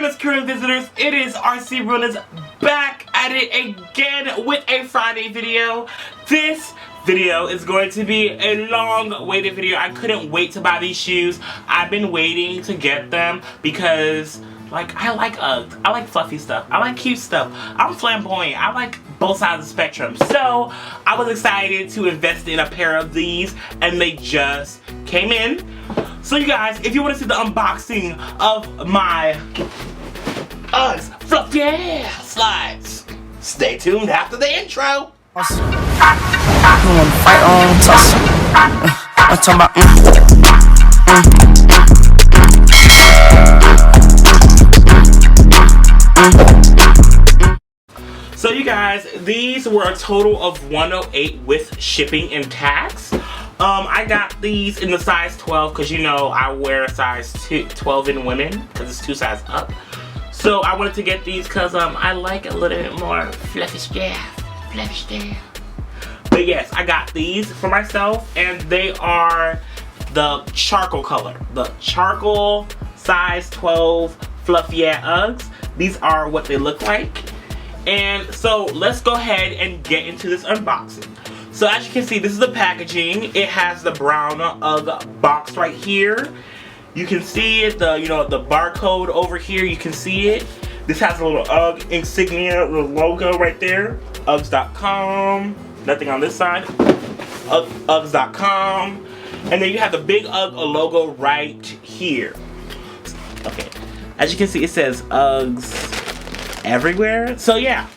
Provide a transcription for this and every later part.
Realness current visitors, it is RCrealness back at it again with a Friday video. This video is going to be a long waited video. I couldn't wait to buy these shoes. I've been waiting to get them because I like Uggs. I like fluffy stuff. I like cute stuff. I'm flamboyant. I like both sides of the spectrum. So I was excited to invest in a pair of these and they just came in. So you guys, if you want to see the unboxing of my Uggs Fluff Yeah Slides, stay tuned after the intro. I wanna fight on tussle. I'm talking about So you guys, these were a total of $108 with shipping and tax. I got these in the size 12 because you know I wear a size 12 in women because it's 2 sizes up. So I wanted to get these because I like a little bit more fluffy stuff. But yes, I got these for myself and they are the charcoal color. The charcoal size 12 Fluff Yeah Uggs. These are what they look like. And so let's go ahead and get into this unboxing. So as you can see, this is the packaging. It has the brown Ugg box right here. You can see it, the barcode over here, you can see it. This has a little Ugg insignia, little logo right there. Uggs.com. Nothing on this side. Uggs.com. And then you have the big Ugg logo right here. Okay. As you can see, it says Uggs everywhere. So yeah.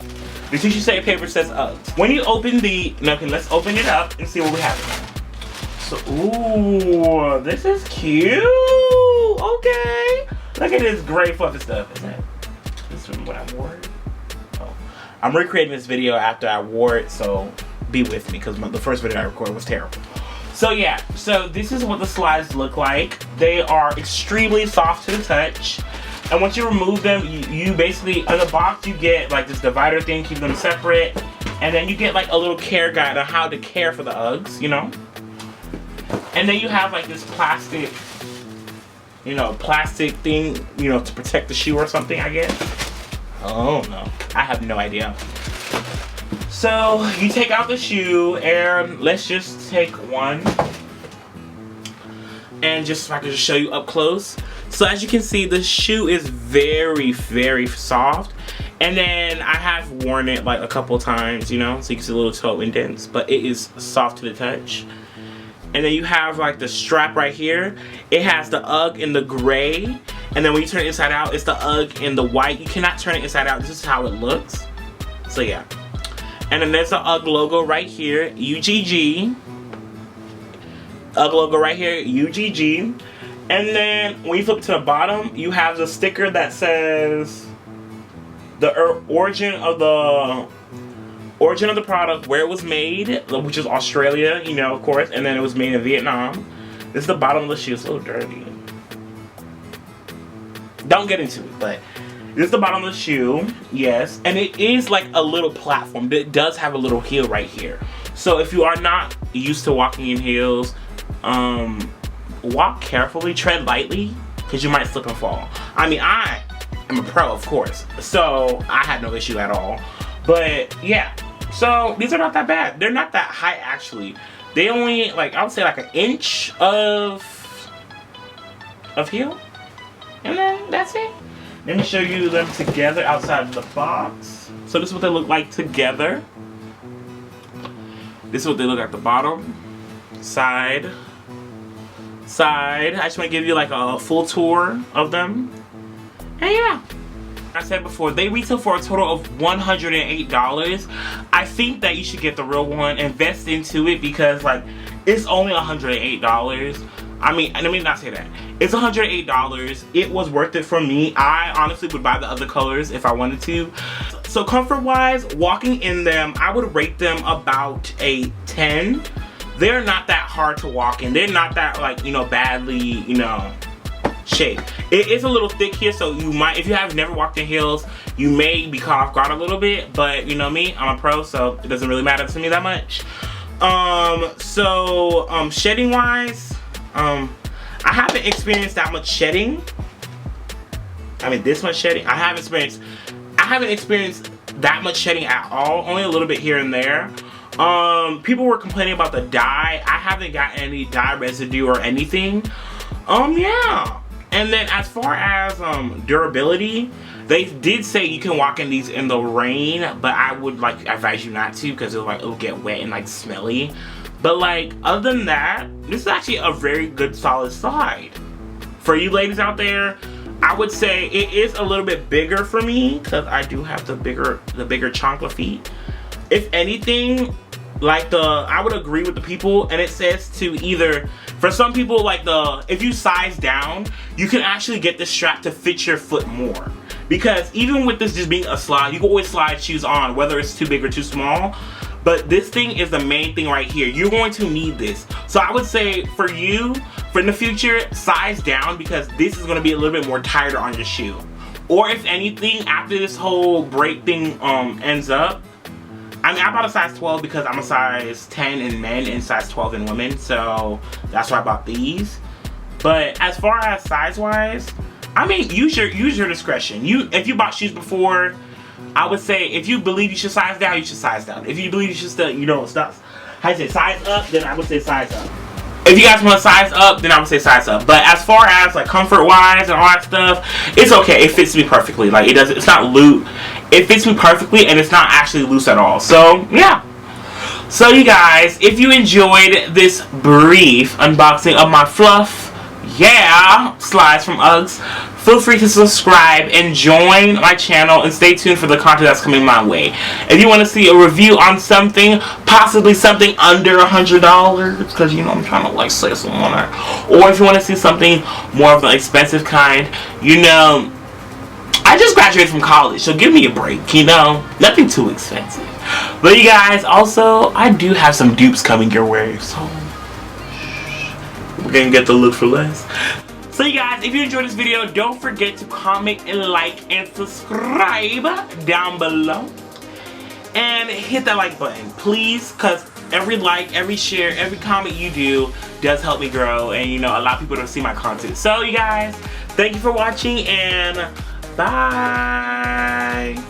The tissue safe paper says Uggs. When you open the, okay, let's open it up and see what we have. So, ooh, this is cute. Okay. Look at this gray fluffy stuff. Is that this is what I wore? Oh. I'm recreating this video after I wore it, so be with me because the first video I recorded was terrible. So yeah, so this is what the slides look like. They are extremely soft to the touch. And once you remove them, you basically, in the box, you get like this divider thing, keep them separate. And then you get like a little care guide on how to care for the Uggs, you know? And then you have like this plastic, plastic thing, to protect the shoe or something, I guess. Oh no, I have no idea. So you take out the shoe and let's just take one. And just, if I can just show you up close. So as you can see, the shoe is very, very soft. And then I have worn it like a couple times, so you can see a little toe indents, but it is soft to the touch. And then you have like the strap right here. It has the Ugg in the gray. And then when you turn it inside out, it's the Ugg in the white. You cannot turn it inside out. This is how it looks. So yeah. And then there's the Ugg logo right here, UGG. Ugg logo right here, UGG. And then when you flip to the bottom, you have the sticker that says the origin of the product, where it was made, which is Australia, of course, and then it was made in Vietnam. This is the bottom of the shoe. It's a little dirty. Don't get into it, but this is the bottom of the shoe, yes. And it is like a little platform. It does have a little heel right here. So if you are not used to walking in heels, walk carefully, tread lightly, because you might slip and fall. I mean, I am a pro, of course, so I had no issue at all. But yeah, so these are not that bad. They're not that high actually. They only I would say like an inch of heel, and then that's it. Let me show you them together outside of the box. So this is what they look like together. This is what they look at the bottom, side. I just want to give you like a full tour of them. And yeah, I said before, they retail for a total of $108. I think that you should get the real one, invest into it, because it's only $108. I mean, let me not say that. It's $108. It was worth it for me. I honestly would buy the other colors if I wanted to. So comfort wise, walking in them, I would rate them about a 10. They're not that hard to walk in. They're not that badly, shaped. It is a little thick here, so you might, if you have never walked in heels, you may be caught off guard a little bit, but you know me, I'm a pro, so it doesn't really matter to me that much. Shedding wise, I haven't experienced that much shedding. I mean, this much shedding. I haven't experienced that much shedding at all. Only a little bit here and there. People were complaining about the dye. I haven't got any dye residue or anything. Yeah. And then as far as durability, they did say you can walk in these in the rain, but I would like advise you not to because it'll get wet and like smelly. But like other than that, this is actually a very good solid slide. For you ladies out there, I would say it is a little bit bigger for me because I do have the bigger chocolate feet. If anything, like I would agree with the people, and it says to either, for some people, like if you size down, you can actually get the strap to fit your foot more. Because even with this just being a slide, you can always slide shoes on, whether it's too big or too small. But this thing is the main thing right here. You're going to need this. So I would say for you, for in the future, size down because this is going to be a little bit more tighter on your shoe. Or if anything, after this whole break thing ends up, I mean, I bought a size 12 because I'm a size 10 in men and size 12 in women. So that's why I bought these. But as far as size-wise, I mean, use your discretion. If you bought shoes before, I would say if you believe you should size down, you should size down. If you believe you should size up, then I would say size up. If you guys want to size up, then I would say size up. But as far as like comfort-wise and all that stuff, it's okay. It fits me perfectly. Like it's not loose. It fits me perfectly, and it's not actually loose at all. So yeah. So you guys, if you enjoyed this brief unboxing of my Fluff Yeah Slides from Uggs, feel free to subscribe and join my channel and stay tuned for the content that's coming my way. If you want to see a review on something, possibly something under $100, because you know I'm trying to like save some money, or if you want to see something more of the expensive kind, you know, I just graduated from college, so give me a break, you know, nothing too expensive. But you guys, also, I do have some dupes coming your way, so we're gonna get the look for less. So you guys, if you enjoyed this video, don't forget to comment and like and subscribe down below. And hit that like button, please, because every like, every share, every comment you do does help me grow and, you know, allow people to see my content. So you guys, thank you for watching and bye.